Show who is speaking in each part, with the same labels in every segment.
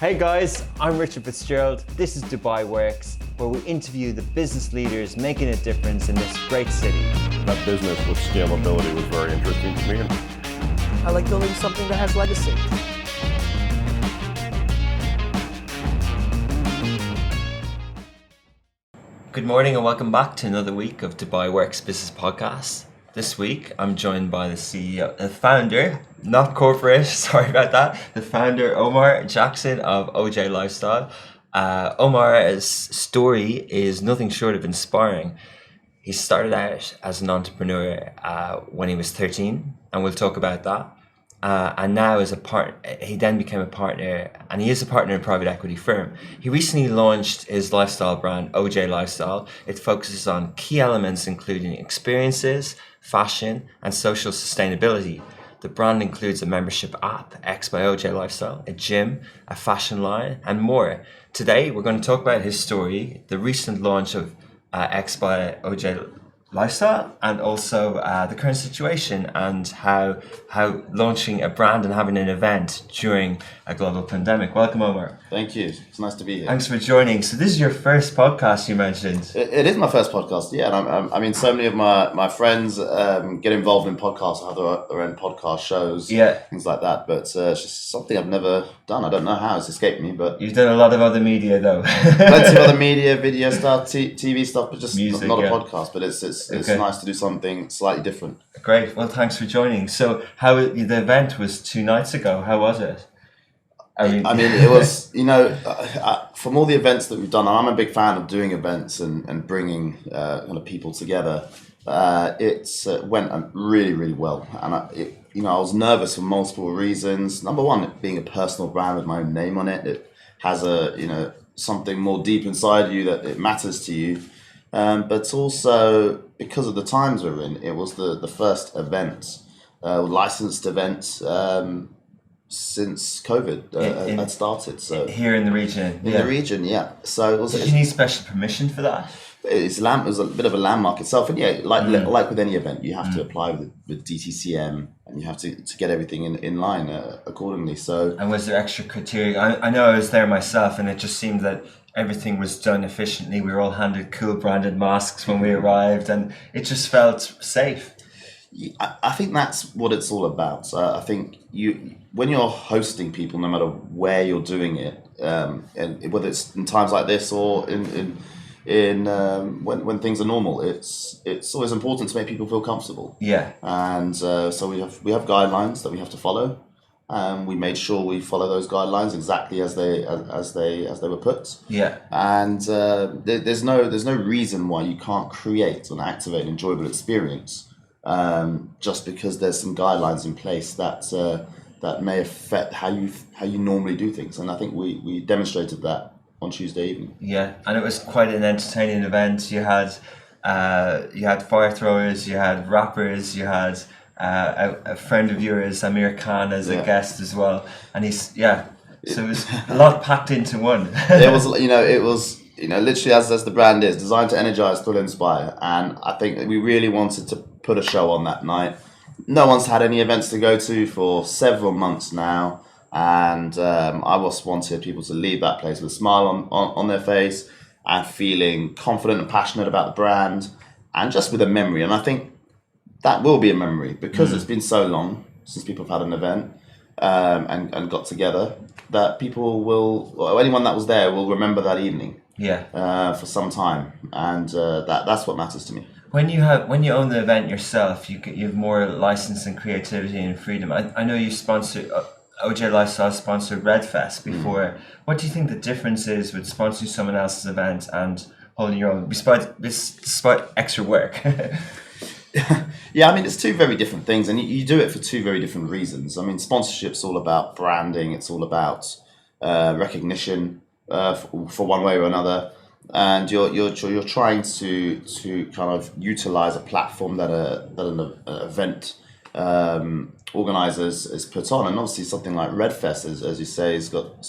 Speaker 1: Hey guys, I'm Richard Fitzgerald. This is Dubai Works, where we interview the business leaders making a difference in this great city.
Speaker 2: That business with scalability was very interesting to me.
Speaker 3: I like building something that has legacy.
Speaker 1: Good morning and welcome back to another week of Dubai Works Business Podcast. This week, I'm joined by the CEO, the founder, not corporate, sorry about that, the founder, Omar Jackson of OJ Lifestyle. Omar's story is nothing short of inspiring. He started out as an entrepreneur when he was 13, and we'll talk about that. And now as a partner, he then became a partner, and he is a partner in a private equity firm. He recently launched his lifestyle brand, OJ Lifestyle. It focuses on key elements including experiences, fashion, and social sustainability. The brand includes a membership app, X by OJ Lifestyle, a gym, a fashion line, and more. Today, we're going to talk about his story, the recent launch of X by OJ Lifestyle, and also the current situation and how launching a brand and having an event during a global pandemic. Welcome, Omar.
Speaker 4: Thank you. It's nice to be here.
Speaker 1: Thanks for joining. So this is your first podcast, you mentioned.
Speaker 4: It is my first podcast, yeah. And I mean, so many of my friends get involved in podcasts, have their own podcast shows, things like that. But it's just something I've never done. I don't know how it's escaped me, but...
Speaker 1: You've done a lot of other media, though.
Speaker 4: Plenty of other media, video stuff, TV stuff, but just
Speaker 1: music,
Speaker 4: not a podcast. But it's nice to do something slightly different.
Speaker 1: Great. Well, thanks for joining. So the event was 2 nights ago. How was it?
Speaker 4: I mean, it was, from all the events that we've done, and I'm a big fan of doing events and bringing kind of people together. It went really, really well. And I was nervous for multiple reasons. Number one, it being a personal brand with my own name on it. It has something more deep inside you that it matters to you. But also because of the times we're in, it was the first event, licensed event, since COVID had started. So
Speaker 1: here in the region,
Speaker 4: in the region, yeah. So it was.
Speaker 1: Did you need special permission for that?
Speaker 4: It was a bit of a landmark itself, and like with any event, you have to apply with DTCM, and you have to get everything in line accordingly. So.
Speaker 1: And was there extra criteria? I know I was there myself, and it just seemed that everything was done efficiently. We were all handed cool branded masks when we arrived, and it just felt safe.
Speaker 4: I think that's what it's all about. I think when you're hosting people, no matter where you're doing it, and whether it's in times like this or when things are normal, it's always important to make people feel comfortable.
Speaker 1: Yeah.
Speaker 4: And so we have guidelines that we have to follow. We made sure we follow those guidelines exactly as they were put.
Speaker 1: Yeah. And
Speaker 4: there's no reason why you can't create and activate an enjoyable experience. Just because there's some guidelines in place that may affect how you normally do things, and I think we demonstrated that on Tuesday evening.
Speaker 1: Yeah, and it was quite an entertaining event. You had fire throwers, you had rappers, you had a friend of yours, Amir Khan, as a guest as well, and so it was a lot packed into one.
Speaker 4: It was literally as the brand is designed to energize, thrill, inspire, and I think we really wanted to put a show on that night. No one's had any events to go to for several months now, and I just wanted people to leave that place with a smile on their face and feeling confident and passionate about the brand, and just with a memory. And I think that will be a memory because it's been so long since people have had an event and got together that people or anyone that was there will remember that evening. For some time, and that's what matters to me.
Speaker 1: When you own the event yourself, you have more license and creativity and freedom. I know you sponsored OJ Lifestyle sponsored Redfest before. What do you think the difference is with sponsoring someone else's event and holding your own, despite extra work?
Speaker 4: Yeah, I mean, it's two very different things, and you do it for two very different reasons. I mean, sponsorship's all about branding. It's all about recognition for one way or another. And you're trying to kind of utilize a platform that an event organisers has put on, and obviously something like Redfest, as you say, has got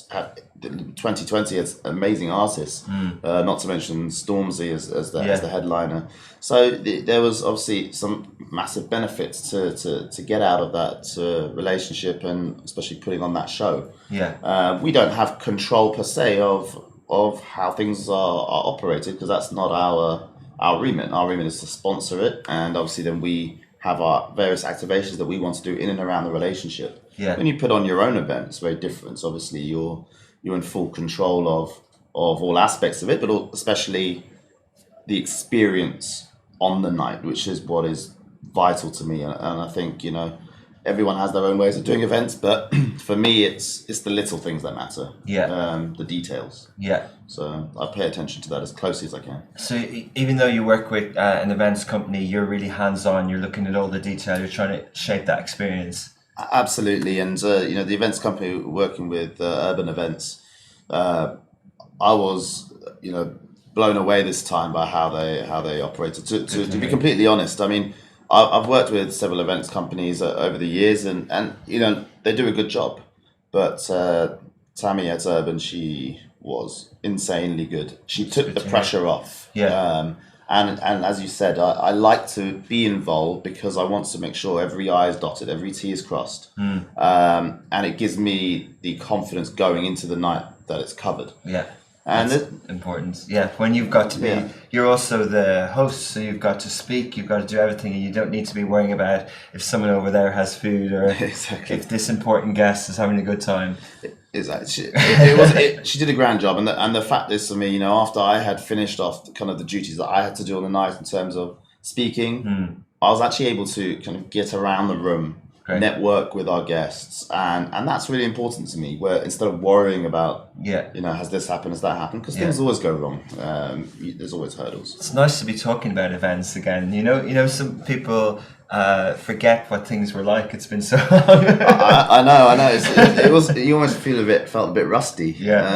Speaker 4: 2020 has amazing artists, not to mention Stormzy as the headliner. So there was obviously some massive benefits to get out of that relationship, and especially putting on that show. We don't have control per se of how things are operated, because that's not our remit. Our remit is to sponsor it, and obviously then we have our various activations that we want to do in and around the relationship. When you put on your own event, it's very different. So obviously you're in full control of all aspects of it, but especially the experience on the night, which is what is vital to me. And I think, everyone has their own ways of doing events, but for me, it's the little things that matter. The details. So I pay attention to that as closely as I can.
Speaker 1: So even though you work with an events company, you're really hands-on. You're looking at all the detail. You're trying to shape that experience. Absolutely,
Speaker 4: and the events company working with Urban Events, I was blown away this time by how they operated. To be completely honest, I mean, I've worked with several events companies over the years, and they do a good job. But Tammy at Urban, she was insanely good. She took the pressure off. And as you said, I like to be involved because I want to make sure every I is dotted, every T is crossed. And it gives me the confidence going into the night that it's covered.
Speaker 1: And that's important. When you've got to be, you're also the host, so you've got to speak, you've got to do everything, and you don't need to be worrying about if someone over there has food or if this important guest is having a good time.
Speaker 4: Exactly. She did a grand job, and the fact is, for me, after I had finished off kind of the duties that I had to do on the night in terms of speaking, I was actually able to kind of get around the room, network with our guests, and that's really important to me, where instead of worrying about has this happened, has that happened, because things always go wrong. There's always hurdles.
Speaker 1: It's nice to be talking about events again. Some people forget what things were like. It's been so long.
Speaker 4: I know. It was. You almost felt a bit rusty. But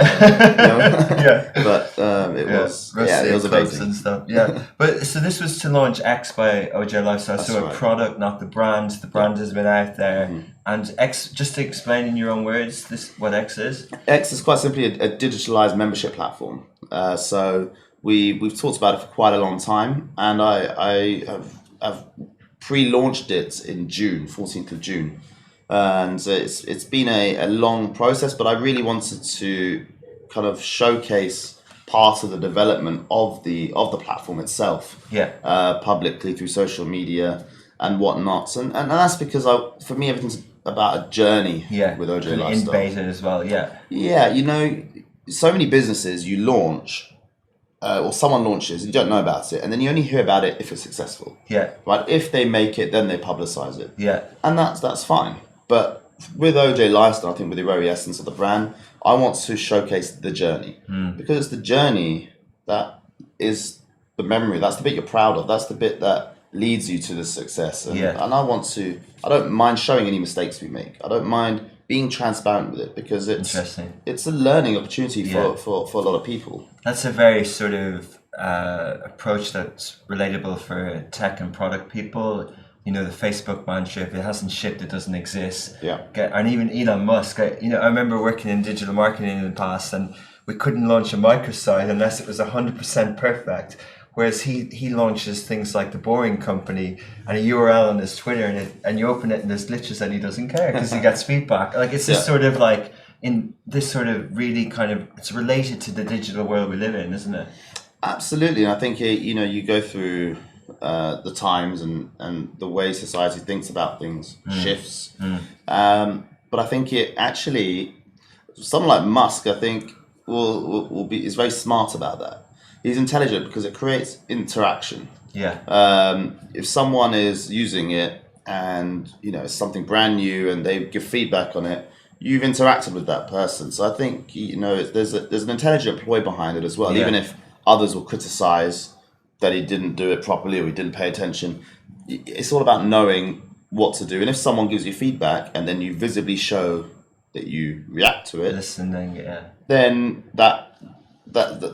Speaker 4: it was.
Speaker 1: Rusty,
Speaker 4: it was amazing
Speaker 1: and stuff. But so this was to launch X by OJ Lifestyle.
Speaker 4: That's
Speaker 1: so
Speaker 4: right.
Speaker 1: A product, not the brand. The brand has been out there. And X, just to explain in your own words, what X is.
Speaker 4: X is quite simply a digitalized membership platform. So we've talked about it for quite a long time, and I have pre-launched it in June, 14th of June, and it's been a long process, but I really wanted to kind of showcase part of the development of the platform itself, publicly through social media and whatnot, and that's because for me everything's about a journey with OJ Lifestyle.
Speaker 1: In beta as well,
Speaker 4: so many businesses you launch. Or someone launches, you don't know about it, and then you only hear about it if it's successful. Right? If they make it, then they publicize it. And that's fine. But with OJ Lifestyle, I think with the very essence of the brand, I want to showcase the journey. Because it's the journey that is the memory. That's the bit you're proud of. That's the bit that leads you to the success. And I don't mind showing any mistakes we make. I don't mind being transparent with it, because it's a learning opportunity for a lot of people.
Speaker 1: That's a very sort of approach that's relatable for tech and product people. The Facebook mantra, if it hasn't shipped, it doesn't exist. And even Elon Musk, I remember working in digital marketing in the past, and we couldn't launch a microsite unless it was 100% perfect. Whereas he launches things like the Boring Company and a URL on his Twitter, and you open it and there's glitches and he doesn't care because he gets feedback. Like it's this sort of like in this sort of really kind of, it's related to the digital world we live in, isn't it?
Speaker 4: Absolutely. And I think you go through the times and the way society thinks about things shifts. But I think it actually, someone like Musk, I think is very smart about that. He's intelligent because it creates interaction. If someone is using it and it's something brand new and they give feedback on it, you've interacted with that person. So I think there's an intelligent ploy behind it as well. Even if others will criticize that he didn't do it properly or he didn't pay attention, it's all about knowing what to do. And if someone gives you feedback and then you visibly show that you react to it,
Speaker 1: listening,
Speaker 4: then that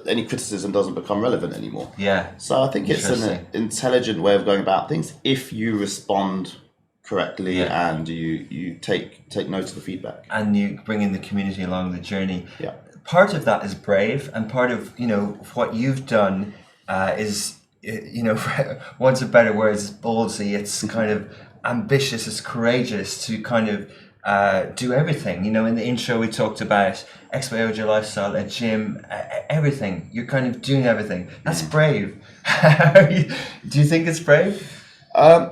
Speaker 4: any criticism doesn't become relevant anymore. So I think it's an intelligent way of going about things if you respond correctly, and you take note of the feedback.
Speaker 1: And you bring in the community along the journey.
Speaker 4: Yeah.
Speaker 1: Part of that is brave, and part of what you've done is once a better word is ballsy. It's kind of ambitious. It's courageous to kind of do everything. In the intro we talked about expo lifestyle, a gym, everything. You're kind of doing everything. That's brave. Do you think it's brave?
Speaker 4: A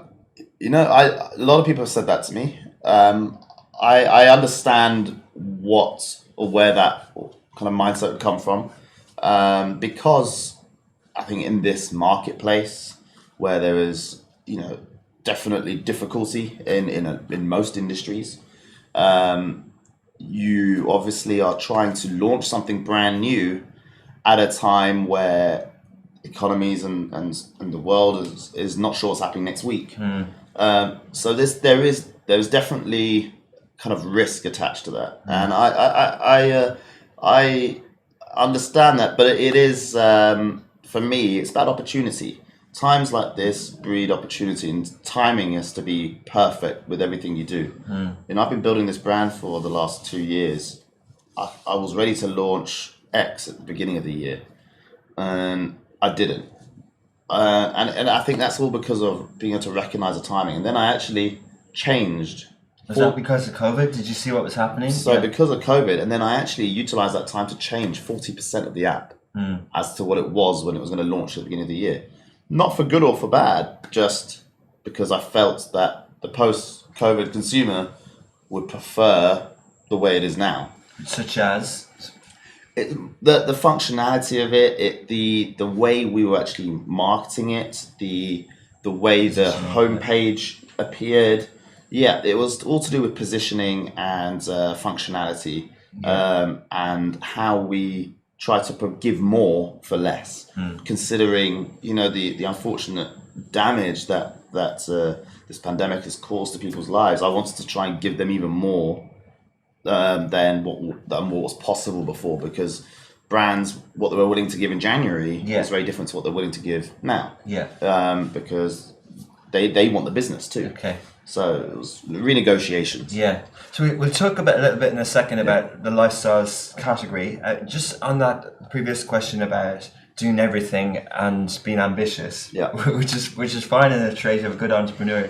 Speaker 4: lot of people have said that to me. I understand where that kind of mindset would come from, because I think in this marketplace where there is, definitely difficulty in most industries, you obviously are trying to launch something brand new at a time where economies and the world is not sure what's happening next week. So there's definitely kind of risk attached to that, and I understand that, but it is for me it's about opportunity. Times like this breed opportunity, and timing has to be perfect with everything you do. I've been building this brand for the last 2 years. I was ready to launch X at the beginning of the year, and I didn't. And I think that's all because of being able to recognize the timing. And then I actually changed.
Speaker 1: Was that because of COVID? Did you see what was happening?
Speaker 4: So because of COVID, and then I actually utilized that time to change 40% of the app as to what it was when it was going to launch at the beginning of the year. Not for good or for bad, just because I felt that the post-COVID consumer would prefer the way it is now.
Speaker 1: Such as?
Speaker 4: The functionality of it, the way we were actually marketing it, the way the homepage appeared. Yeah, it was all to do with positioning and functionality, and how we try to give more for less, considering the unfortunate damage that this pandemic has caused to people's lives. I wanted to try and give them even more than what was possible before, because brands, what they were willing to give in January is very different to what they're willing to give now. Because they want the business too.
Speaker 1: Okay.
Speaker 4: So it was renegotiations.
Speaker 1: Yeah. So we'll talk a little bit in a second about the lifestyles category. Just on that previous question about doing everything and being ambitious, which is fine in a trait of a good entrepreneur.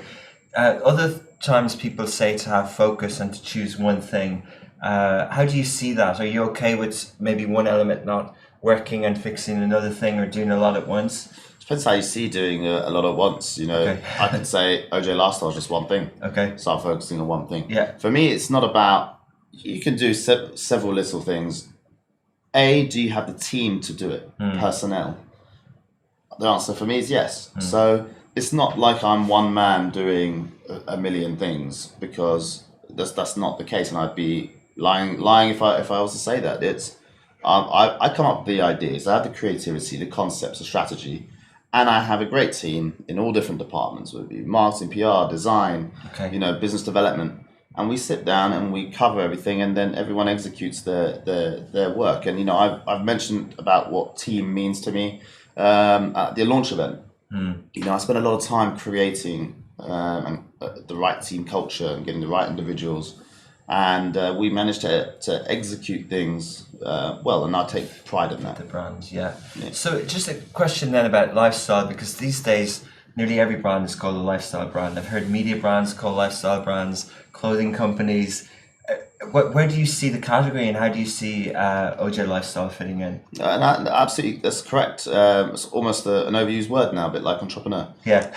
Speaker 1: Other times people say to have focus and to choose one thing. How do you see that? Are you okay with maybe one element not working and fixing another thing, or doing a lot at once?
Speaker 4: Depends how you see doing a lot at once. I could say OJ Lifestyle is just one thing.
Speaker 1: Okay.
Speaker 4: Start focusing on one thing.
Speaker 1: Yeah.
Speaker 4: For me, it's not about, you can do several little things. Do you have the team to do it? Personnel. The answer for me is yes. So it's not like I'm one man doing a million things, because that's not the case, and I'd be lying if I was to say that. It's I come up with the ideas, I have the creativity, the concepts, the strategy, and I have a great team in all different departments, whether it be marketing, PR, design, business development, and we sit down and we cover everything, and then everyone executes their work. And I've mentioned about what team means to me at the launch event. I spent a lot of time creating the right team culture and getting the right individuals, and we managed to execute things well, and I take pride in that.
Speaker 1: The brands, yeah. So just a question then about lifestyle, because these days nearly every brand is called a lifestyle brand. I've heard media brands called lifestyle brands, clothing companies. Where do you see the category, and how do you see OJ Lifestyle fitting in?
Speaker 4: Absolutely, that's correct. It's almost an overused word now, a bit like entrepreneur.
Speaker 1: Yeah.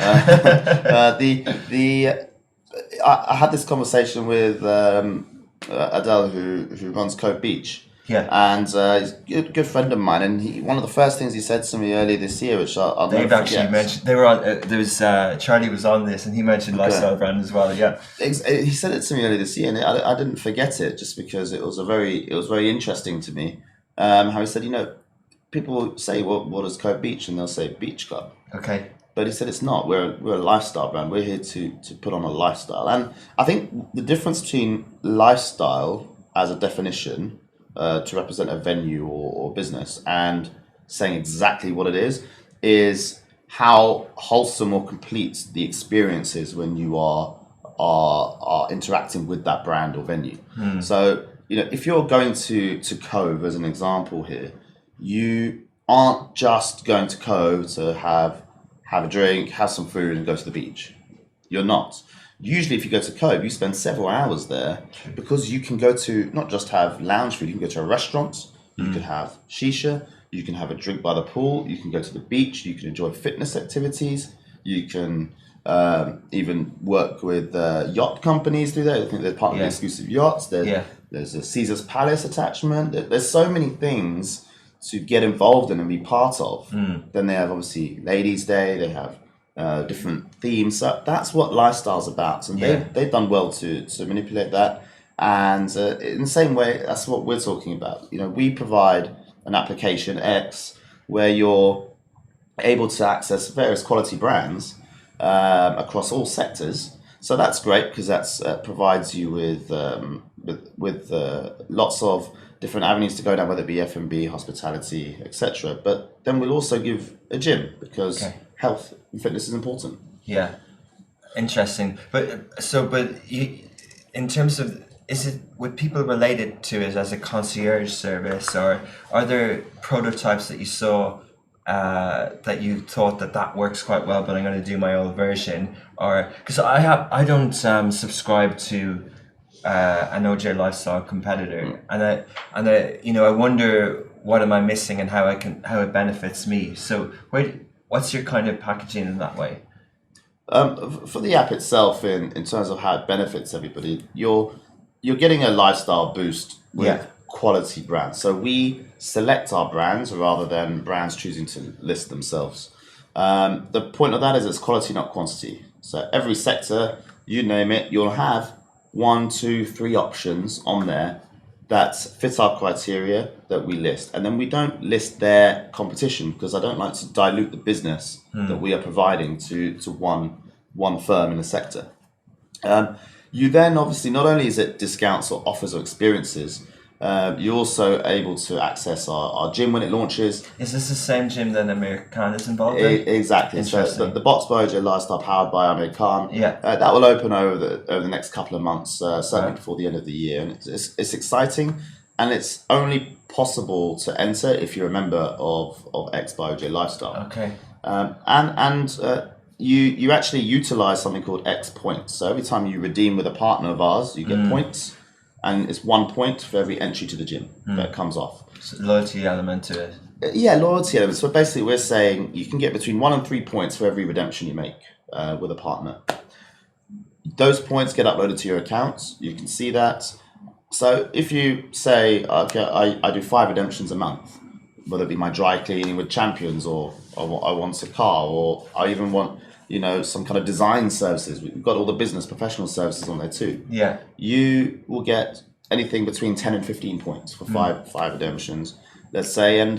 Speaker 4: I had this conversation with Adele, who runs Code Beach.
Speaker 1: Yeah.
Speaker 4: And he's a good friend of mine, and one of the first things he said to me earlier this year, which I'll
Speaker 1: They've
Speaker 4: never
Speaker 1: actually
Speaker 4: forget.
Speaker 1: mentioned, they were on, there was, Charlie was on this, and he mentioned lifestyle brand as well, yeah.
Speaker 4: He said it to me earlier this year, and I didn't forget it, just because it was very interesting to me. How he said, people say, well, what is Code Beach? And they'll say Beach Club.
Speaker 1: Okay.
Speaker 4: But he said it's not. We're a lifestyle brand. We're here to put on a lifestyle. And I think the difference between lifestyle as a definition to represent a venue or business, and saying exactly what it is how wholesome or complete the experience is when you are are interacting with that brand or venue. So, if you're going to Cove as an example here, you aren't just going to Cove to have a drink, have some food, and go to the beach. You're not. Usually, if you go to Cove, you spend several hours there because you can go to not just have lounge food, you can go to a restaurant, you can have shisha, you can have a drink by the pool, you can go to the beach, you can enjoy fitness activities, you can even work with yacht companies through there. I think they're part of the exclusive yachts. There's a Caesar's Palace attachment. There's so many things to get involved in and be part of. Then they have obviously Ladies' Day. They have different themes. So that's what lifestyle's about, and they've done well to manipulate that. And in the same way, that's what we're talking about. We provide an application X where you're able to access various quality brands across all sectors. So that's great because that's provides you with lots of different avenues to go down, whether it be F&B, hospitality, etc. But then we'll also give a gym because health and fitness is important.
Speaker 1: Yeah, interesting. But in terms of, would people relate it to it as a concierge service, or are there prototypes that you saw that you thought that works quite well, but I'm going to do my own version? Or because I don't subscribe to an OJ Lifestyle competitor, and I wonder what am I missing and how it benefits me. So what's your kind of packaging in that way?
Speaker 4: For the app itself, in terms of how it benefits everybody, you're getting a lifestyle boost with quality brands. So we select our brands rather than brands choosing to list themselves. The point of that is it's quality, not quantity. So every sector, you name it, you'll have 1, 2, 3 options on there that fit our criteria that we list. And then we don't list their competition because I don't like to dilute the business that we are providing to one firm in a sector. You then obviously, not only is it discounts or offers or experiences, you're also able to access our gym when it launches.
Speaker 1: Is this the same gym that Amir Khan is involved in?
Speaker 4: Exactly. So the Box by OJ Lifestyle, powered by Amir Khan, that will open over the next couple of months, certainly before the end of the year. And it's exciting, and it's only possible to enter if you're a member of X by OJ Lifestyle.
Speaker 1: Okay.
Speaker 4: You actually utilize something called X points. So every time you redeem with a partner of ours, you get points. And it's 1 point for every entry to the gym that comes off.
Speaker 1: So loyalty element to it.
Speaker 4: Loyalty element. So basically we're saying you can get between 1 and 3 points for every redemption you make with a partner. Those points get uploaded to your accounts. You can see that. So if you say, okay, I do 5 redemptions a month, whether it be my dry cleaning with Champions, or I want a car, or I even want some kind of design services. We've got all the business professional services on there too. Yeah. You will get anything between 10 and 15 points for five redemptions, let's say, and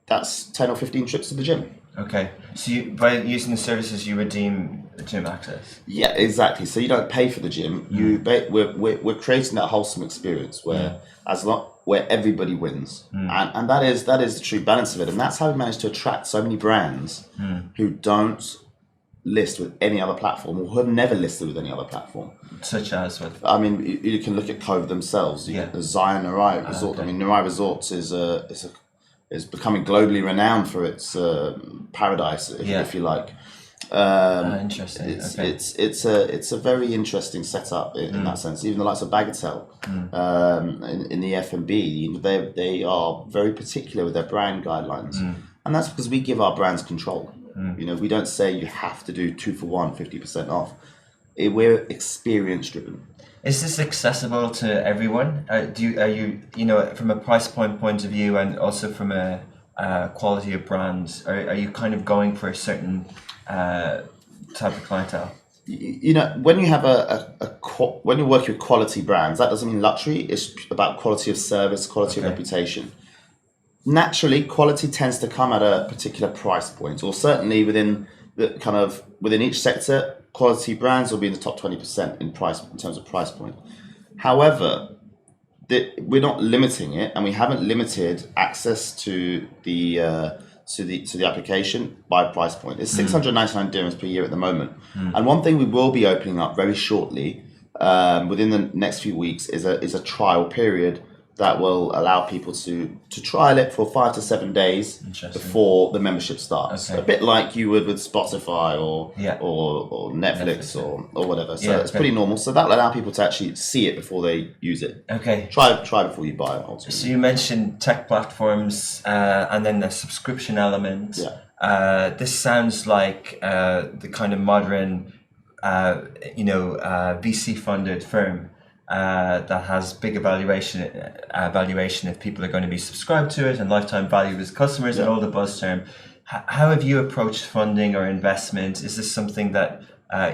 Speaker 4: that's 10 or 15 trips to the gym.
Speaker 1: Okay. So by using the services, you redeem the gym access? Yeah,
Speaker 4: exactly. So you don't pay for the gym. We're creating that wholesome experience where where everybody wins. And that is the true balance of it. And that's how we managed to attract so many brands who don't list with any other platform, or who have never listed with any other platform.
Speaker 1: Such as what?
Speaker 4: I mean, you can look at Cove themselves. The Zion Narai Resort. Okay. I mean, Narai Resorts is becoming globally renowned for its paradise, if you like.
Speaker 1: Interesting.
Speaker 4: It's a very interesting setup in that sense. Even the likes of Bagatelle in the F&B, they are very particular with their brand guidelines, and that's because we give our brands control. We don't say you have to do 2 for 1, 50% off. We're experience driven.
Speaker 1: Is this accessible to everyone? Are you from a price point of view, and also from a quality of brands? Are you kind of going for a certain type of clientele?
Speaker 4: When you have when you're working with quality brands, that doesn't mean luxury. It's about quality of service, quality of reputation. Naturally, quality tends to come at a particular price point, or certainly within each sector, quality brands will be in the top 20% in terms of price point. However, we're not limiting it, and we haven't limited access to the to the application by price point. It's 699 dirhams per year at the moment. And one thing we will be opening up very shortly, within the next few weeks, is a trial period that will allow people to trial it for 5 to 7 days before the membership starts.
Speaker 1: Okay.
Speaker 4: A bit like you would with Spotify or Netflix or whatever. So it's pretty normal. So that will allow people to actually see it before they use it.
Speaker 1: Okay.
Speaker 4: Try before you buy it. Ultimately.
Speaker 1: So you mentioned tech platforms and then the subscription element.
Speaker 4: Yeah.
Speaker 1: This sounds like the kind of modern, VC-funded firm that has big valuation if people are going to be subscribed to it, and lifetime value as customers and all the buzz term. How have you approached funding or investment? Is this something that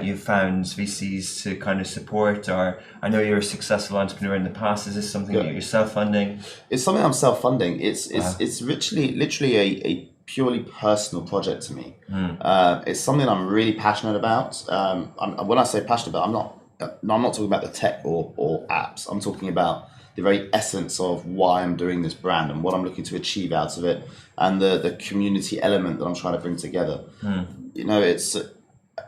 Speaker 1: you've found VCs to kind of support, or I know you're a successful entrepreneur in the past. Is this something that you're self-funding?
Speaker 4: It's something I'm self-funding. It's literally a purely personal project to me. It's something I'm really passionate about. When I say passionate about, I'm not talking about the tech or apps. I'm talking about the very essence of why I'm doing this brand and what I'm looking to achieve out of it, and the community element that I'm trying to bring together.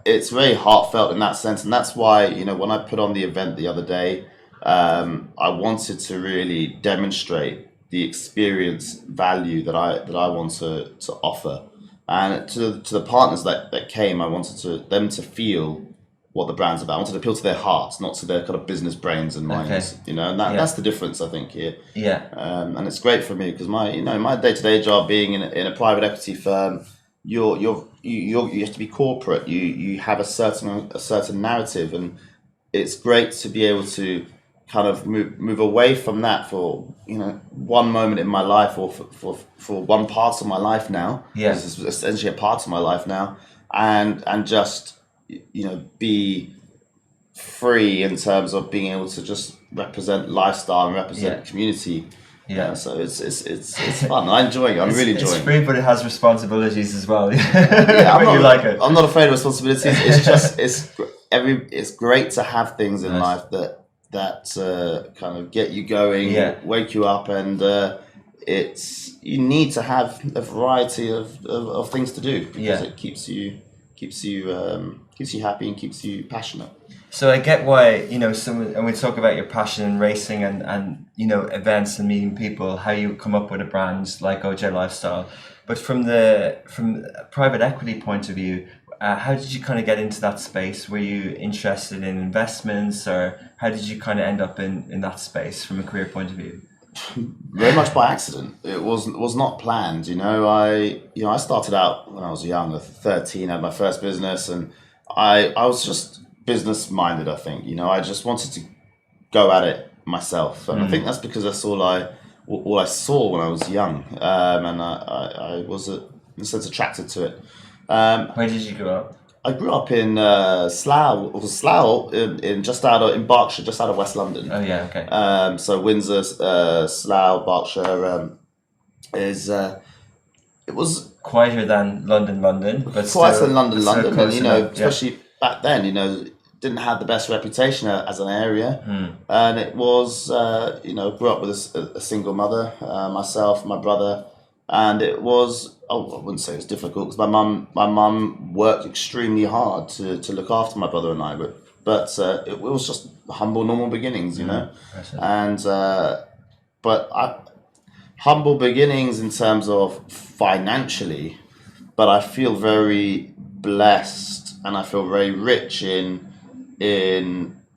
Speaker 4: It's very heartfelt in that sense, and that's why when I put on the event the other day, I wanted to really demonstrate the experience value that I want to offer, and to the partners that came, I wanted them to feel what the brand's about. I wanted to appeal to their hearts, not to their kind of business brains and minds. And that's the difference, I think, here. And it's great for me because my day-to-day job being in a private equity firm, you have to be corporate. You have a certain narrative, and it's great to be able to kind of move away from that for one moment in my life, or for one part of my life now. This is essentially a part of my life now, and just be free in terms of being able to just represent lifestyle and represent community. So it's fun. I'm enjoying it. I'm really enjoying it.
Speaker 1: It's free, but it has responsibilities as well.
Speaker 4: I'm not afraid of responsibilities. It's just it's great to have things in life that kind of get you going, wake you up, and you need to have a variety of things to do because it keeps you happy and keeps you passionate.
Speaker 1: So I get why, and we talk about your passion in racing and events and meeting people, how you come up with a brand like OJ Lifestyle. But from a private equity point of view, how did you kind of get into that space? Were you interested in investments, or how did you kind of end up in that space from a career point of view?
Speaker 4: Very much by accident. It was not planned. I started out when I was young, 13, had my first business, and I was just business minded. I think I just wanted to go at it myself, and I think that's because that's all I saw when I was young, and I was in a sense attracted to it.
Speaker 1: Where did you grow up?
Speaker 4: I grew up in Slough, in Berkshire, just out of West London.
Speaker 1: Oh yeah, okay.
Speaker 4: So Windsor, Slough, Berkshire it was
Speaker 1: quieter than London, but
Speaker 4: quieter than London, and especially back then, didn't have the best reputation as an area, and it was grew up with a single mother, myself, my brother, and it was. Oh, I wouldn't say it was difficult because my mum worked extremely hard to look after my brother and I, but it was just humble, normal beginnings, and humble beginnings in terms of financially, but I feel very blessed and I feel very rich in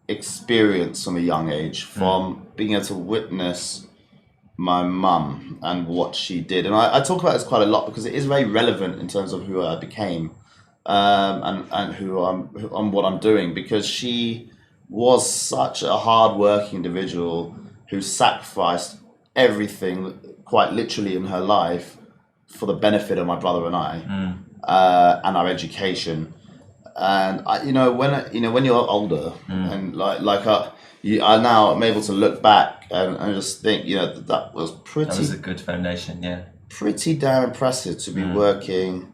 Speaker 4: experience from a young age, from being able to witness my mum and what she did. And I talk about this quite a lot because it is very relevant in terms of who I became, and who I'm what I'm doing, because she was such a hard-working individual who sacrificed everything quite literally in her life for the benefit of my brother and I, and our education. And when you're older and I now am able to look back and just think, that was
Speaker 1: a good foundation,
Speaker 4: pretty damn impressive to be working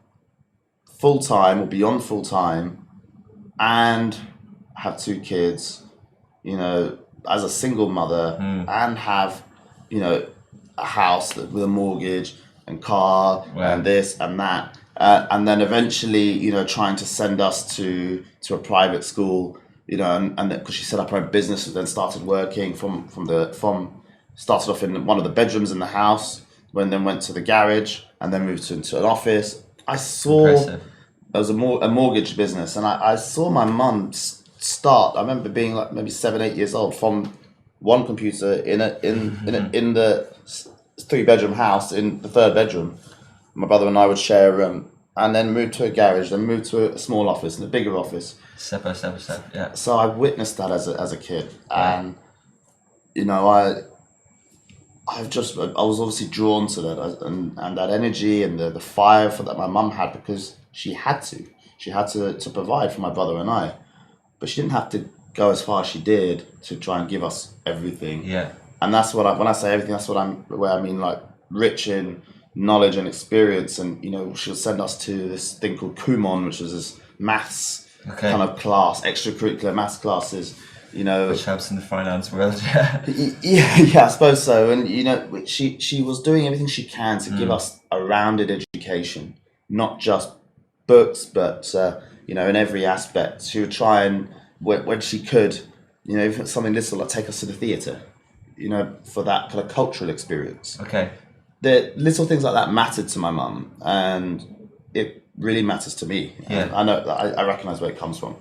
Speaker 4: full time or beyond full time and have 2 kids, as a single mother, and have, a house with a mortgage, and car and this and that. And then eventually, you know, trying to send us to a private school, you know, and because she set up her own business and then started working started off in one of the bedrooms in the house, then went to the garage and then moved into an office. I saw
Speaker 1: Impressive.
Speaker 4: It was a mortgage business, and I saw my mum start. I remember being like maybe 7, 8 years old from one computer in the 3-bedroom house in the 3rd bedroom. My brother and I would share a room, and then moved to a garage, then moved to a small office and a bigger office.
Speaker 1: Step by step by step, yeah.
Speaker 4: So I witnessed that as a kid, and you know, I was obviously drawn to that and that energy and the fire for that my mum had, because she had to provide for my brother and I, but she didn't have to go as far as she did to try and give us everything.
Speaker 1: Yeah.
Speaker 4: And that's what when I say everything, that's where I mean like rich in knowledge and experience. And you know, she'll send us to this thing called Kumon, which was this maths kind of class, extracurricular maths classes. You know,
Speaker 1: which helps in the finance world.
Speaker 4: yeah, I suppose so. And you know, she was doing everything she can to give us a rounded education, not just books, but you know, in every aspect. She would try and when she could, you know, even something little like take us to the theatre, you know, for that kind of cultural experience.
Speaker 1: Okay.
Speaker 4: The little things like that mattered to my mum, and it really matters to me.
Speaker 1: Yeah.
Speaker 4: I know, I recognise where it comes from.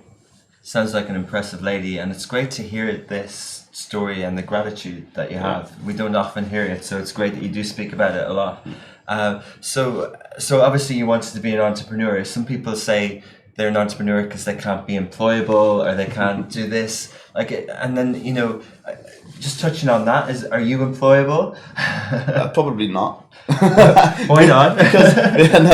Speaker 1: Sounds like an impressive lady, and it's great to hear this story and the gratitude that you have. We don't often hear it, so it's great that you do speak about it a lot. So obviously you wanted to be an entrepreneur. Some people say they're an entrepreneur because they can't be employable or they can't do this. And then, you know, just touching on that, are you employable?
Speaker 4: Probably not.
Speaker 1: Why not?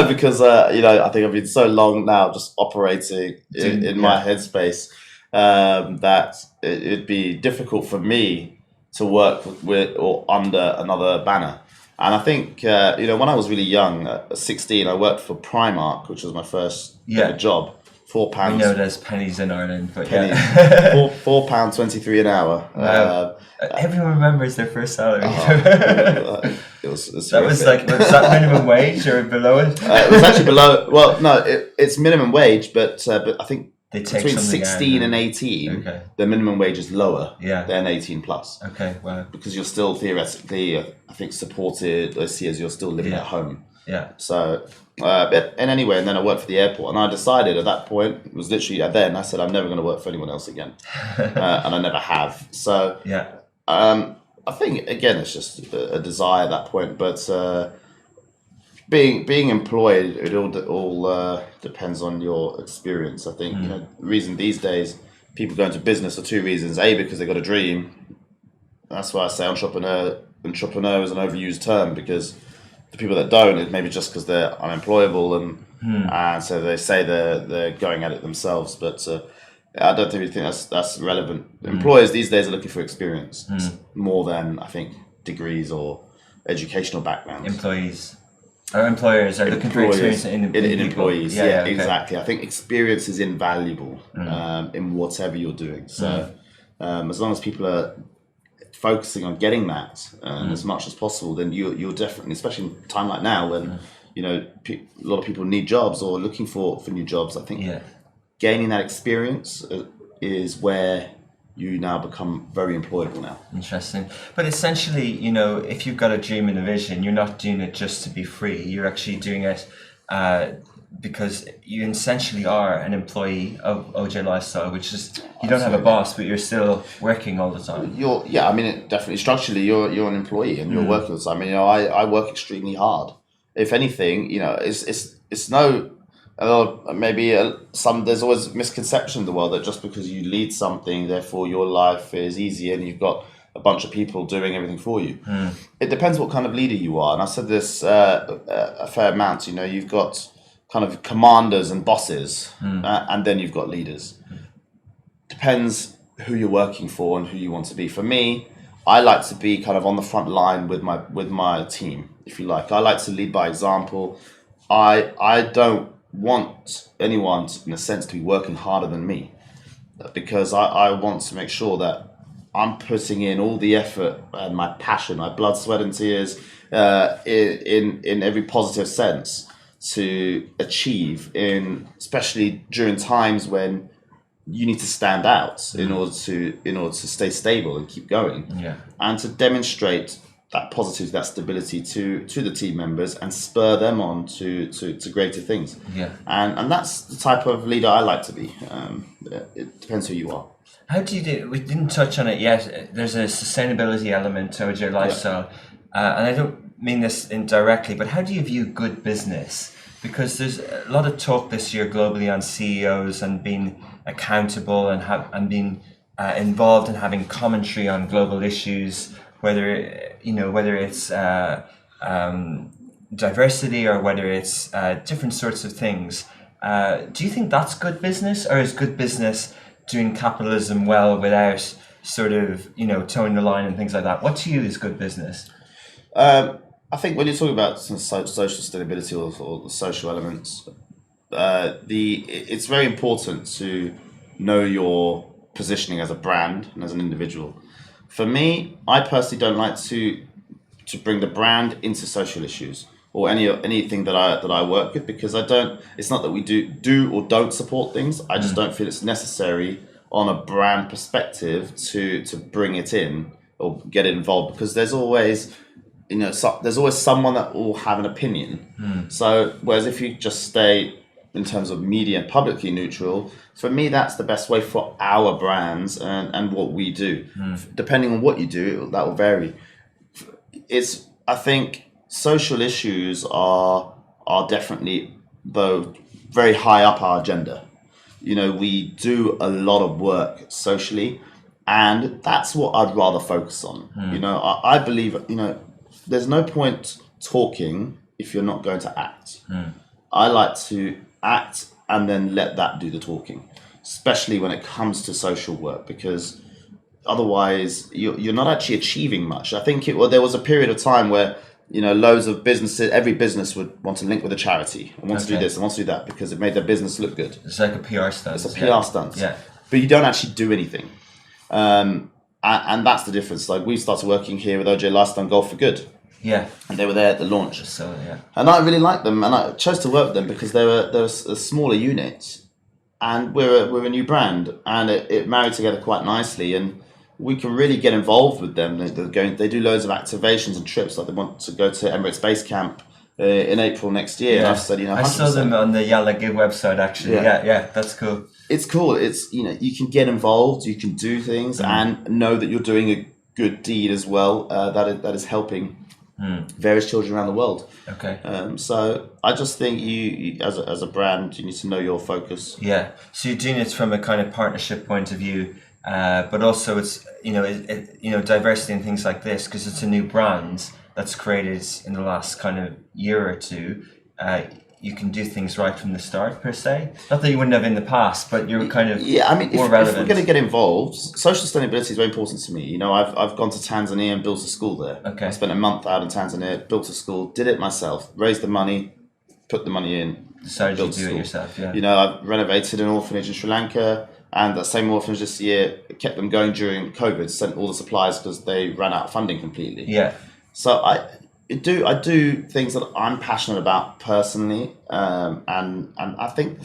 Speaker 4: because you know, I think I've been so long now just operating in my headspace that it'd be difficult for me to work with or under another banner. And I think, you know, when I was really young, at 16, I worked for Primark, which was my first ever job. £4.
Speaker 1: We know it as pennies in Ireland, but
Speaker 4: pennies. £4.23 an hour.
Speaker 1: Wow. Everyone remembers their first salary.
Speaker 4: It was
Speaker 1: was that minimum wage or below it?
Speaker 4: It was actually below. Well, no, it's minimum wage, but I think
Speaker 1: they take
Speaker 4: between 16 and 18, the minimum wage is lower than 18 plus.
Speaker 1: Okay, wow.
Speaker 4: Because you're still theoretically, I think, supported, as you're still living at home.
Speaker 1: Yeah.
Speaker 4: So, and anyway, and then I worked for the airport, and I decided at that point, it was literally then I said I'm never going to work for anyone else again, and I never have. So, I think again it's just a desire at that point, but being employed, it all depends on your experience. I think you know, the reason these days people go into business are 2 reasons: A, because they got a dream. That's why I say entrepreneur is an overused term, because the people that don't, it's maybe just because they're unemployable and so they say they're going at it themselves. But I don't think that's relevant. Employers these days are looking for experience more than, I think, degrees or educational backgrounds.
Speaker 1: Employers are looking for experience in
Speaker 4: employees. Yeah, exactly. I think experience is invaluable in whatever you're doing. So as long as people are focusing on getting that as much as possible, then you're definitely, especially in a time like now when you know a lot of people need jobs or looking for new jobs. I think gaining that experience is where you now become very employable now.
Speaker 1: Interesting. But essentially, you know, if you've got a dream and a vision, you're not doing it just to be free. You're actually doing it because you essentially are an employee of OJ Lifestyle, which is, you don't have a boss, but you're still working all the time.
Speaker 4: I mean, definitely structurally, you're an employee and you're working all the time. I mean, you know, I work extremely hard. If anything, you know, it's no, there's always a misconception in the world that just because you lead something, therefore your life is easy and you've got a bunch of people doing everything for you. It depends what kind of leader you are. And I said this a fair amount. You know, you've got kind of commanders and bosses, and then you've got leaders. Depends who you're working for and who you want to be. For me, I like to be kind of on the front line with my team, if you like. I like to lead by example. I don't want anyone, in a sense, to be working harder than me, because I want to make sure that I'm putting in all the effort and my passion, my blood, sweat and tears, in every positive sense to achieve, especially during times when you need to stand out in order to stay stable and keep going, and to demonstrate that positive, that stability to the team members and spur them on to greater things. And that's the type of leader I like to be. It depends who you are.
Speaker 1: How do you do? We didn't touch on it yet. There's a sustainability element to your lifestyle, and I don't mean this indirectly, but how do you view good business? Because there's a lot of talk this year globally on CEOs and being accountable and being involved in having commentary on global issues, whether it's diversity or whether it's different sorts of things. Do you think that's good business, or is good business doing capitalism well without sort of towing the line and things like that? What to you is good business?
Speaker 4: I think when you're talking about some social sustainability or the social elements, it's very important to know your positioning as a brand and as an individual. For me, I personally don't like to bring the brand into social issues or anything that I work with, because it's not that we do or don't support things. I just don't feel it's necessary on a brand perspective to bring it in or get involved, because there's always there's always someone that will have an opinion. So whereas if you just stay in terms of media and publicly neutral, for me that's the best way for our brands and what we do. Depending on what you do, that will vary. I think social issues are definitely, though, very high up our agenda. We do a lot of work socially, and that's what I'd rather focus on. I believe there's no point talking if you're not going to act. I like to act and then let that do the talking, especially when it comes to social work, because otherwise you're not actually achieving much. I think there was a period of time where loads of businesses, every business would want to link with a charity and want to do this and want to do that because it made their business look good.
Speaker 1: It's like a PR stunt.
Speaker 4: It's a PR stunt. Yeah. But you don't actually do anything. And that's the difference. Like, we started working here with OJ Lifestyle Golf for Good.
Speaker 1: Yeah.
Speaker 4: And they were there at the launch.
Speaker 1: So, yeah.
Speaker 4: And I really liked them, and I chose to work with them because they're a smaller unit, and we're a new brand, and it married together quite nicely, and we can really get involved with them. They do loads of activations and trips. Like, they want to go to Emirates Base Camp in April next year. And I've said, 100%.
Speaker 1: I saw them on the Yalla Give website, actually. Yeah, that's cool.
Speaker 4: It's cool. It's you can get involved, you can do things, and know that you're doing a good deed as well. That is helping various children around the world.
Speaker 1: Okay.
Speaker 4: So I just think you as a brand, you need to know your focus.
Speaker 1: Yeah. So you're doing it from a kind of partnership point of view. But also it's diversity and things like this, because it's a new brand that's created in the last kind of year or two. You can do things right from the start, per se. Not that you wouldn't have in the past, but you're kind of more relevant.
Speaker 4: If we're going to get involved, social sustainability is very important to me. I've gone to Tanzania and built a school there.
Speaker 1: Okay.
Speaker 4: I spent a month out in Tanzania, built a school, did it myself, raised the money, put the money in.
Speaker 1: Decided to do it yourself, yeah.
Speaker 4: I've renovated an orphanage in Sri Lanka. And that same orphanage this year kept them going during COVID, sent all the supplies because they ran out of funding completely.
Speaker 1: Yeah.
Speaker 4: So I do things that I'm passionate about personally, and I think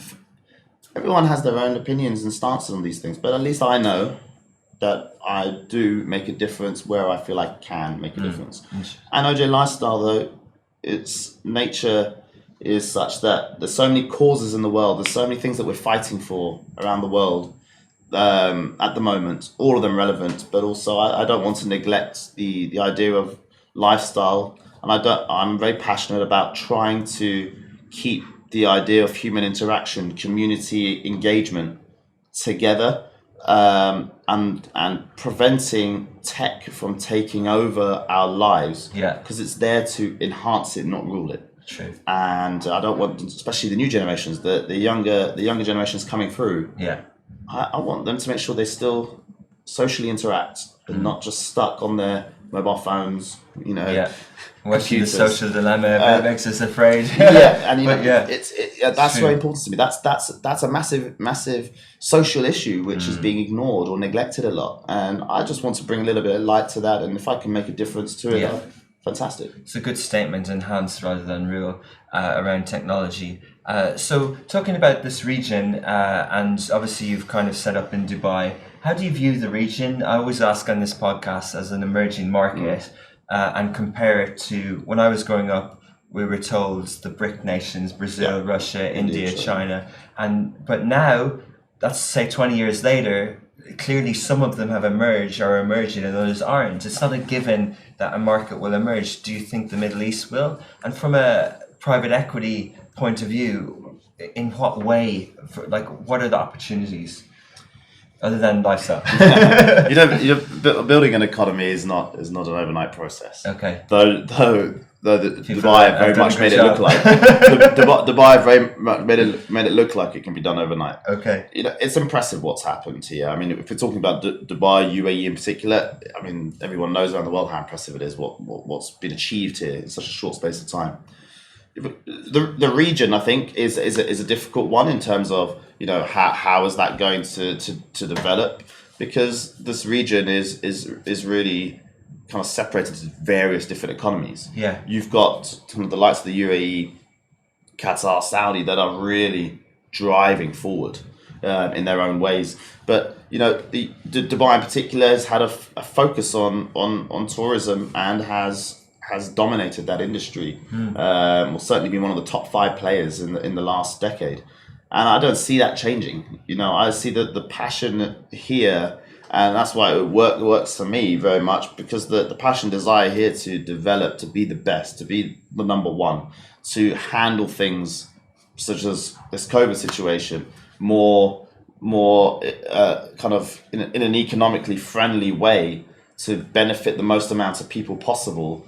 Speaker 4: everyone has their own opinions and stances on these things, but at least I know that I do make a difference where I feel I can make a difference. And OJ Lifestyle, though, its nature is such that there's so many causes in the world, there's so many things that we're fighting for around the world. At the moment, all of them relevant, but also I don't want to neglect the idea of lifestyle, and I'm very passionate about trying to keep the idea of human interaction, community engagement together, and preventing tech from taking over our lives.
Speaker 1: Yeah,
Speaker 4: because it's there to enhance it, not rule it.
Speaker 1: True.
Speaker 4: And I don't want, especially the new generations, the younger generations coming through.
Speaker 1: Yeah.
Speaker 4: I want them to make sure they still socially interact and not just stuck on their mobile phones,
Speaker 1: Yeah. Watching the social dilemma, it makes us afraid.
Speaker 4: Yeah, and that's
Speaker 1: true.
Speaker 4: very important to me. That's a massive social issue which is being ignored or neglected a lot, and I just want to bring a little bit of light to that. And if I can make a difference to it, fantastic.
Speaker 1: It's a good statement, enhance rather than rule, around technology. So talking about this region, and obviously you've kind of set up in Dubai, how do you view the region? I always ask on this podcast as an emerging market, and compare it to when I was growing up. We were told the BRIC nations, Brazil, Russia, India, China. But now, that's say 20 years later, clearly some of them have emerged or are emerging and others aren't. It's not a given that a market will emerge. Do you think the Middle East will? And from a private equity point of view, in what way, what are the opportunities? Other than lifestyle.
Speaker 4: Building an economy is not an overnight process.
Speaker 1: Okay.
Speaker 4: Though Dubai very much made it look like Dubai very much made it look like it can be done overnight.
Speaker 1: Okay.
Speaker 4: It's impressive what's happened here. I mean, if we're talking about Dubai, UAE in particular, I mean, everyone knows around the world how impressive it is. What's been achieved here in such a short space of time. The region, I think, is a difficult one in terms of how is that going to develop, because this region is really kind of separated into various different economies.
Speaker 1: Yeah,
Speaker 4: you've got some of the likes of the UAE, Qatar, Saudi that are really driving forward in their own ways. But the Dubai in particular has had a focus on tourism and has dominated that industry. Will certainly be one of the top 5 players in the last decade, and I don't see that changing. I see the passion here, and that's why it works for me very much, because the passion, desire here to develop, to be the best, to be the number one, to handle things such as this COVID situation more kind of in an economically friendly way, to benefit the most amount of people possible.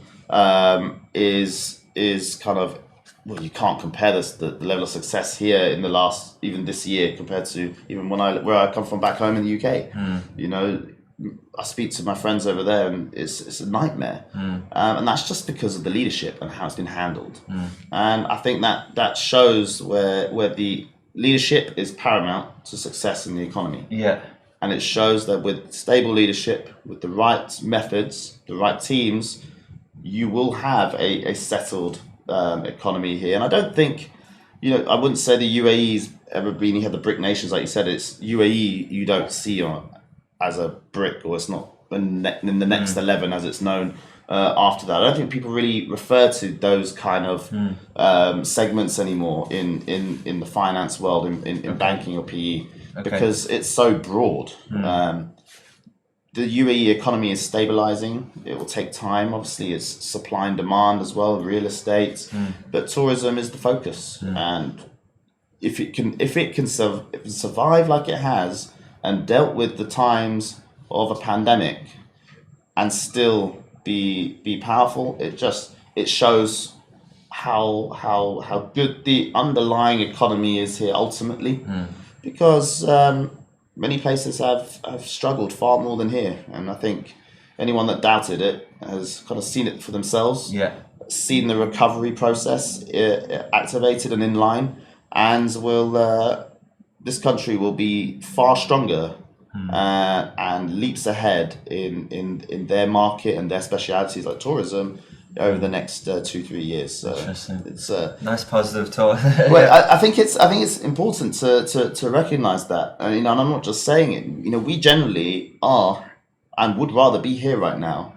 Speaker 4: Is kind of, well, you can't compare the level of success here in the last, even this year, compared to even where I come from back home in the UK. I speak to my friends over there, and it's a nightmare, and that's just because of the leadership and how it's been handled. And I think that shows where the leadership is paramount to success in the economy.
Speaker 1: Yeah.
Speaker 4: And it shows that with stable leadership, with the right methods, the right teams, you will have a settled economy here. And I don't think, I wouldn't say the UAE's ever been, you have the BRIC nations, like you said, it's UAE you don't see as a BRIC, or it's not in the next 11 as it's known after that. I don't think people really refer to those kind of segments anymore in the finance world, in banking or PE, because it's so broad. The UAE economy is stabilizing. It will take time. Obviously, it's supply and demand as well, real estate, but tourism is the focus. And if it can survive like it has, and dealt with the times of a pandemic, and still be powerful, it shows how good the underlying economy is here ultimately, because many places have struggled far more than here, and I think anyone that doubted it has kind of seen it for themselves. Yeah, seen the recovery process activated and in line, and this country will be far stronger and leaps ahead in their market and their specialities like tourism over the next 2-3 years. So it's a
Speaker 1: nice positive thought.
Speaker 4: Well, I think it's important to recognise that, and I'm not just saying it. We generally are and would rather be here right now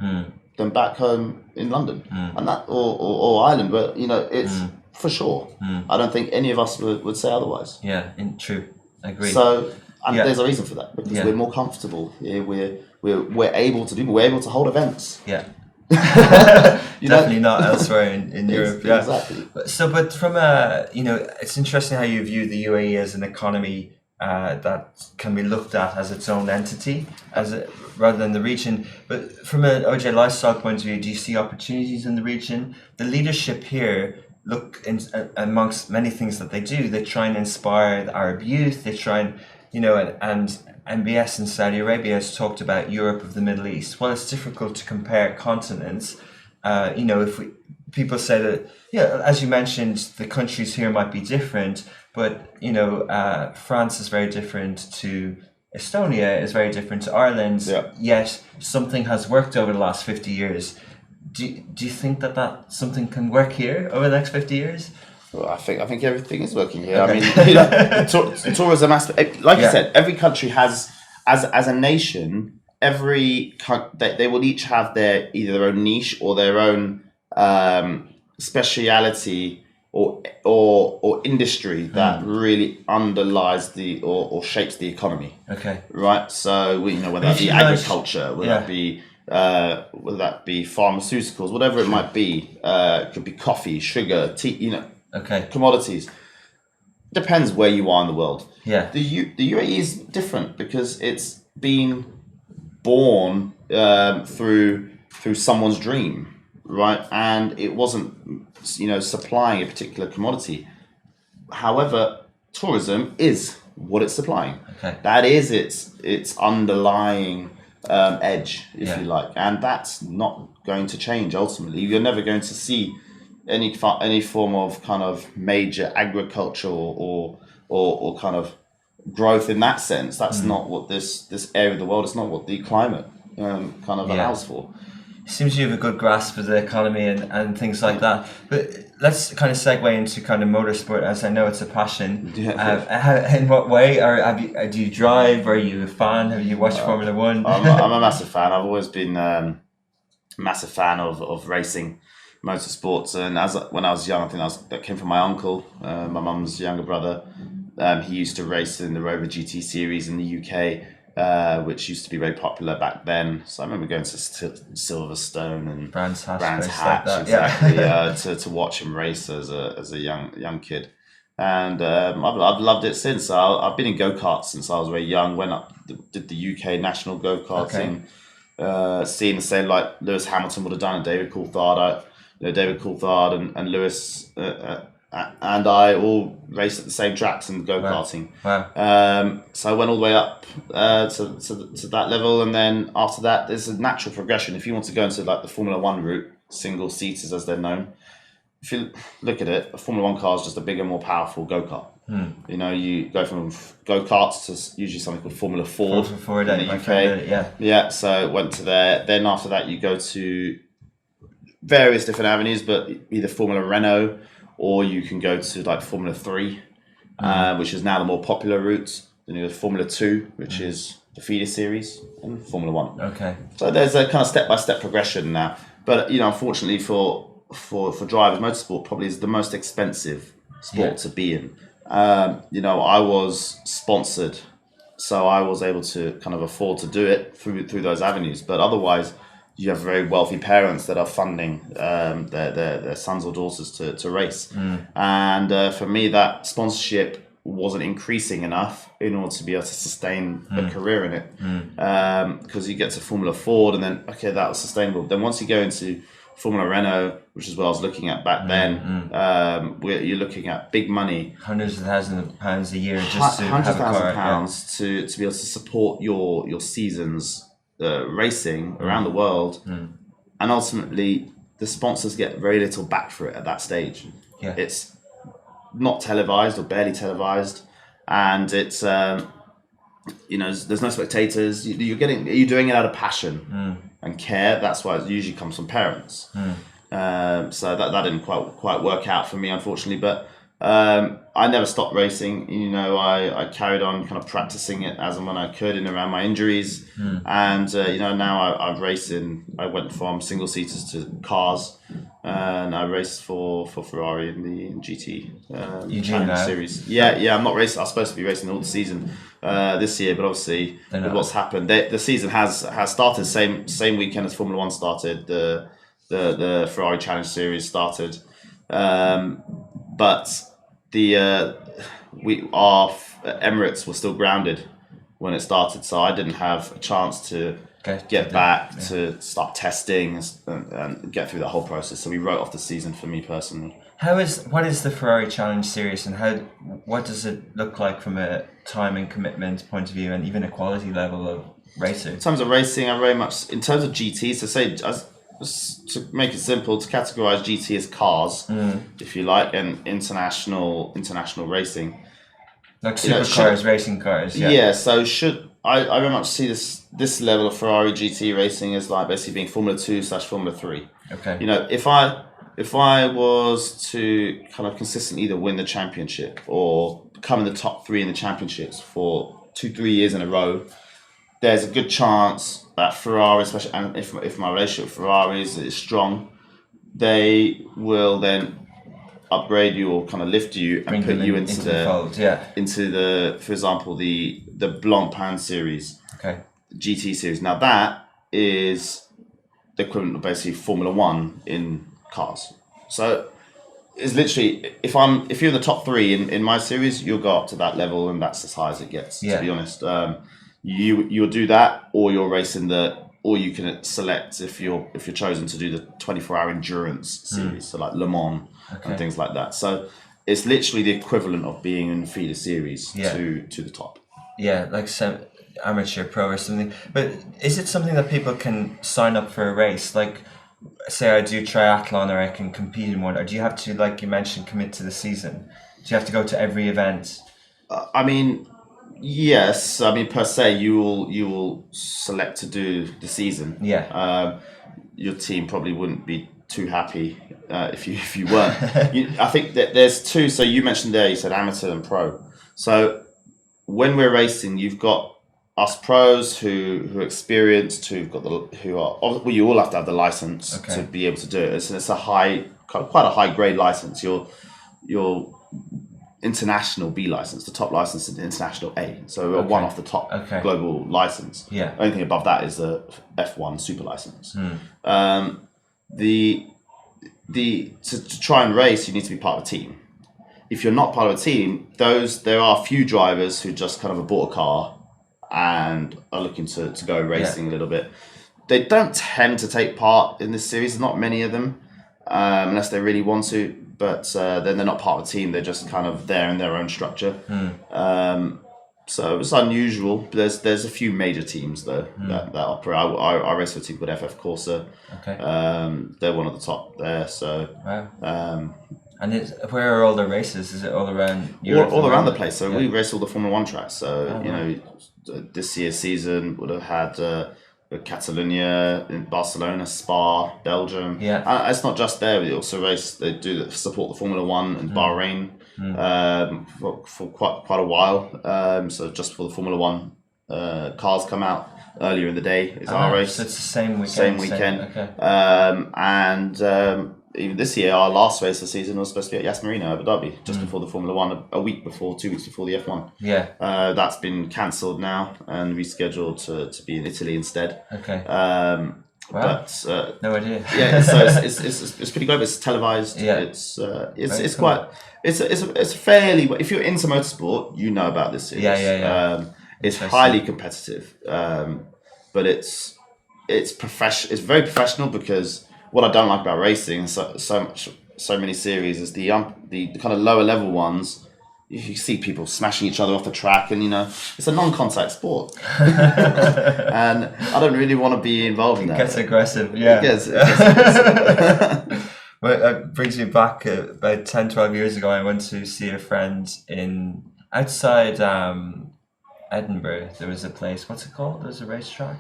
Speaker 4: than back home in London and that or Ireland, but it's for sure. I don't think any of us would say otherwise.
Speaker 1: Yeah, true. I agree.
Speaker 4: So there's a reason for that, because we're more comfortable here. We're able to hold events.
Speaker 1: Yeah. Definitely not elsewhere in Europe. Yeah,
Speaker 4: exactly.
Speaker 1: But from it's interesting how you view the UAE as an economy that can be looked at as its own entity, rather than the region. But from an OJ Lifestyle point of view, do you see opportunities in the region? The leadership here, amongst many things that they do, they try and inspire the Arab youth. They try and MBS in Saudi Arabia has talked about Europe of the Middle East. Well, it's difficult to compare continents. People say that, as you mentioned, the countries here might be different, but France is very different to Estonia, is very different to Ireland. Yeah. Yet something has worked over the last 50 years. Do you think that something can work here over the next 50 years?
Speaker 4: Well, I think everything is working here.
Speaker 1: Okay.
Speaker 4: I mean, the tourism aspect, like you said, every country has, as a nation, they will each have either their own niche or their own speciality or industry that really underlies or shapes the economy.
Speaker 1: Okay.
Speaker 4: Right. So whether that be agriculture, whether that be pharmaceuticals, whatever it might be, it could be coffee, sugar, tea.
Speaker 1: Okay.
Speaker 4: Commodities. Depends where you are in the world.
Speaker 1: Yeah.
Speaker 4: The UAE is different because it's been born through someone's dream, right? And it wasn't, supplying a particular commodity. However, tourism is what it's supplying.
Speaker 1: Okay.
Speaker 4: That is its underlying edge, if you like, and that's not going to change. Ultimately, you're never going to see any form of kind of major agriculture or kind of growth in that sense. That's not what this area of the world. It's not what the climate kind of allows for.
Speaker 1: It seems you have a good grasp of the economy and things like that. But let's kind of segue into kind of motorsport, as I know it's a passion. Yeah. In what way? Or do you drive? Are you a fan? Have you watched Formula One?
Speaker 4: I'm a massive fan. I've always been a massive fan of racing, motorsports. And when I was young, I think that came from my uncle, my mum's younger brother. He used to race in the Rover GT series in the UK, which used to be very popular back then. So I remember going to Silverstone and
Speaker 1: Brands Hatch
Speaker 4: like exactly, to watch him race as a young kid. And I've loved it since. I've been in go-karts since I was very young. Went up, did the UK national go-karting, seeing the same like Lewis Hamilton would have done, and David Coulthard. David Coulthard and Lewis and I all raced at the same tracks in go-karting.
Speaker 1: Wow.
Speaker 4: So I went all the way up to that level, and then after that, there's a natural progression. If you want to go into like the Formula One route, single seaters as they're known, if you look at it, a Formula One car is just a bigger, more powerful go-kart. You go from go-karts to usually something called Formula Ford in the UK. Yeah. So went to there. Then after that, you go to various different avenues, but either Formula Renault, or you can go to like Formula 3, which is now the more popular route. Then you have Formula 2, which is the feeder series, and Formula 1.
Speaker 1: Okay.
Speaker 4: So there's a kind of step-by-step progression now. But unfortunately for drivers, motorsport probably is the most expensive sport to be in. I was sponsored, so I was able to kind of afford to do it through those avenues. But otherwise, you have very wealthy parents that are funding their sons or daughters to race. And for me, that sponsorship wasn't increasing enough in order to be able to sustain a career in it. Because you get to Formula Ford and then, okay, that was sustainable. Then once you go into Formula Renault, which is what I was looking at back then, you're looking at big money.
Speaker 1: Hundreds of thousands of pounds a year just to have a car.
Speaker 4: £100,000 to be able to support your seasons racing around the world, and ultimately the sponsors get very little back for it at that stage. It's not televised or barely televised, and it's there's no spectators. You're doing it out of passion and care. That's why it usually comes from parents. So that didn't quite work out for me, unfortunately, but I never stopped racing. I carried on kind of practicing it as and when I could in around my injuries. And, now I've raced I went from single seaters to cars, and I raced for Ferrari in the GT Challenge series. Yeah, I'm not racing. I was supposed to be racing all the season this year, but obviously with what's happened, the season has started same weekend as Formula One started. The Ferrari Challenge series started. But our Emirates were still grounded when it started, so I didn't have a chance to get back to start testing and get through the whole process. So we wrote off the season for me personally.
Speaker 1: What is the Ferrari Challenge series, and what does it look like from a time and commitment point of view, and even a quality level of racing?
Speaker 4: In terms of racing, I'm very much in terms of GT. To make it simple, to categorize GT as cars, if you like, and international racing,
Speaker 1: like supercars, racing cars.
Speaker 4: So I very much see this level of Ferrari GT racing as like basically being Formula 2 / Formula 3.
Speaker 1: Okay.
Speaker 4: You know, if I was to kind of consistently either win the championship or come in the top 3 in the championships for 2-3 years in a row, there's a good chance that Ferrari, especially, and if my relationship with Ferrari is strong, they will then upgrade you or kind of lift you and put you into the
Speaker 1: fold,
Speaker 4: into the, for example, the Blancpain series,
Speaker 1: okay,
Speaker 4: GT series. Now that is the equivalent of basically Formula One in cars. So it's literally, if you're in the top 3 in my series, you'll go up to that level, and that's as high as it gets. To be honest, you'll do that, or you're racing or you can select if you're chosen to do the 24-hour endurance series, so like Le Mans and things like that. So it's literally the equivalent of being in the feeder series to the top.
Speaker 1: Yeah, like some amateur pro or something. But is it something that people can sign up for a race? Like, say I do triathlon, or I can compete in one, or do you have to, like you mentioned, commit to the season? Do you have to go to every event?
Speaker 4: I mean, yes. I mean, per se, you will select to do the season.
Speaker 1: Yeah.
Speaker 4: Your team probably wouldn't be too happy if you weren't. I think that there's 2. So you mentioned there, you said amateur and pro. So when we're racing, you've got us pros who are experienced, you all have to have the license to be able to do it. It's a quite a high grade license. Your international B license, the top license is the international A. So one off the top global license.
Speaker 1: Yeah.
Speaker 4: Only thing above that is the F1 super license. To try and race, you need to be part of a team. If you're not part of a team, there are a few drivers who just kind of bought a car and are looking to go racing a little bit. They don't tend to take part in this series. There's not many of them, unless they really want to. But then they're not part of a team. They're just kind of there in their own structure. So it's unusual. But there's a few major teams though that operate. I race for a team called FF Corsa.
Speaker 1: Okay.
Speaker 4: They're one of the top there. So.
Speaker 1: Wow. And where are all the races? Is it all around Europe?
Speaker 4: All around the place. So we race all the Formula One tracks. So this year's season would have had Catalonia, in Barcelona, Spa, Belgium. Yeah. It's not just there. We also race. They do support the Formula One in Bahrain for quite a while. So just before the Formula One cars come out earlier in the day is our race.
Speaker 1: So it's the same weekend.
Speaker 4: Okay. Even this year, our last race of the season was supposed to be at Yas Marina, Abu Dhabi, just before the Formula One, a week before, 2 weeks before the F1.
Speaker 1: Yeah.
Speaker 4: That's been cancelled now and rescheduled to be in Italy instead.
Speaker 1: Okay.
Speaker 4: Wow. But
Speaker 1: no idea.
Speaker 4: Yeah, so it's pretty global. It's televised. Yeah. It's cool. It's fairly. If you're into motorsport, you know about this series.
Speaker 1: Yeah.
Speaker 4: It's highly competitive, but it's It's very professional because. What I don't like about racing, so many series, is the kind of lower level ones. You see people smashing each other off the track, and it's a non-contact sport, and I don't really want to be involved in that.
Speaker 1: It gets aggressive, yeah.
Speaker 4: It gets aggressive.
Speaker 1: Well, it brings me back about 10, 12 years ago. I went to see a friend outside Edinburgh. There was a place. What's it called? There's a racetrack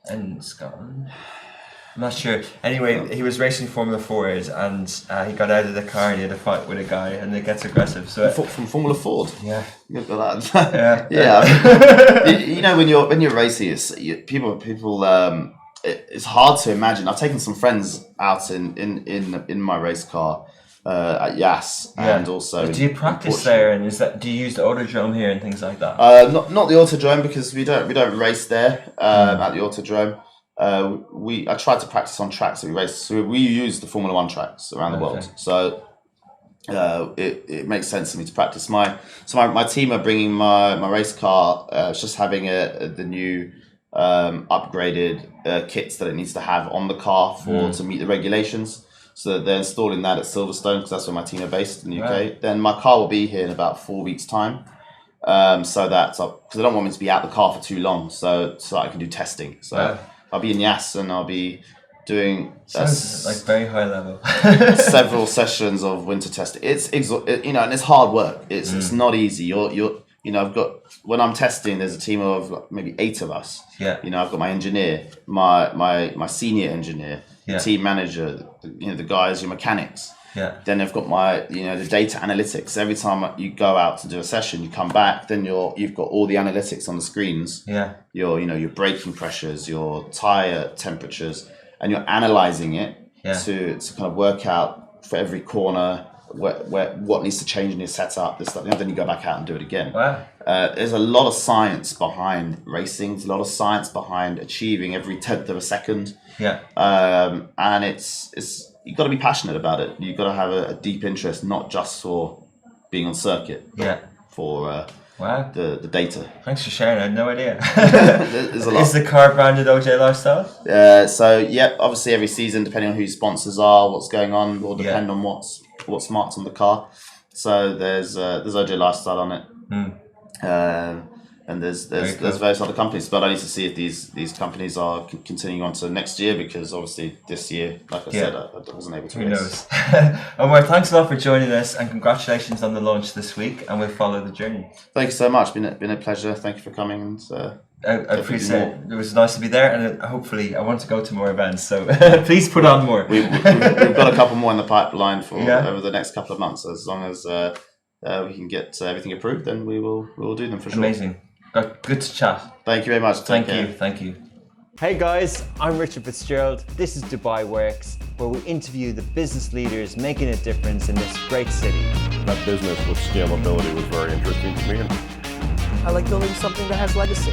Speaker 1: in Scotland. I'm not sure. Anyway, he was racing Formula 4s and he got out of the car and he had a fight with a guy, and it gets aggressive. So
Speaker 4: from Formula Ford.
Speaker 1: Yeah.
Speaker 4: Look at that. Yeah. When you're racing, it's hard to imagine. I've taken some friends out in my race car at Yas, and also.
Speaker 1: Do you practice there? And do you use the autodrome here and things like that?
Speaker 4: Not the autodrome, because we don't race there at the autodrome. I tried to practice on tracks that we race. So we use the Formula One tracks around the world. So it makes sense for me to practice. My team are bringing my race car. It's just having the new upgraded kits that it needs to have on the car to meet the regulations. So they're installing that at Silverstone, because that's where my team are based in the UK. Right. Then my car will be here in about 4 weeks' time. So that's because I don't want me to be out the car for too long, so I can do testing. So. Right. I'll be in Yas and I'll be doing
Speaker 1: like very high level
Speaker 4: several sessions of winter testing. It's and it's hard work. It's not easy. I've got, when I'm testing, there's a team of maybe 8 of us. Yeah. I've got my engineer, my senior engineer.
Speaker 1: Yeah.
Speaker 4: team manager, the guys, your mechanics.
Speaker 1: Yeah.
Speaker 4: Then I've got my, the data analytics. Every time you go out to do a session, you come back, then you've got all the analytics on the screens.
Speaker 1: Yeah.
Speaker 4: Your braking pressures, your tire temperatures, and you're analyzing it to kind of work out for every corner what needs to change in your setup, this stuff. And then you go back out and do it again.
Speaker 1: Wow.
Speaker 4: There's a lot of science behind racing. There's a lot of science behind achieving every 10th of a second.
Speaker 1: Yeah.
Speaker 4: And it's you've got to be passionate about it. You've got to have a deep interest, not just for being on circuit.
Speaker 1: Yeah.
Speaker 4: For
Speaker 1: wow.
Speaker 4: the data.
Speaker 1: Thanks for sharing. I had no idea.
Speaker 4: There's a lot.
Speaker 1: Is the car branded OJ Lifestyle?
Speaker 4: So obviously every season, depending on who your sponsors are, what's going on, will depend on what's marked on the car. So there's OJ Lifestyle on it. And there's various other companies, but I need to see if these companies are continuing on to next year, because obviously this year, like I said, I wasn't able to.
Speaker 1: Who knows? Omar, thanks a lot for joining us, and congratulations on the launch this week, and we'll follow the journey. Thank
Speaker 4: you so much. Been a pleasure. Thank you for coming. And
Speaker 1: I appreciate it. It was nice to be there, and hopefully I want to go to more events, so please put on more.
Speaker 4: We've got a couple more in the pipeline for over the next couple of months. As long as we can get everything approved, then we will do them for sure.
Speaker 1: Amazing. Good to chat.
Speaker 4: Thank you very much.
Speaker 1: Thank you.
Speaker 5: Hey guys, I'm Richard Fitzgerald. This is Dubai Works, where we interview the business leaders making a difference in this great city.
Speaker 2: That business with scalability was very interesting to me.
Speaker 3: I like building something that has legacy.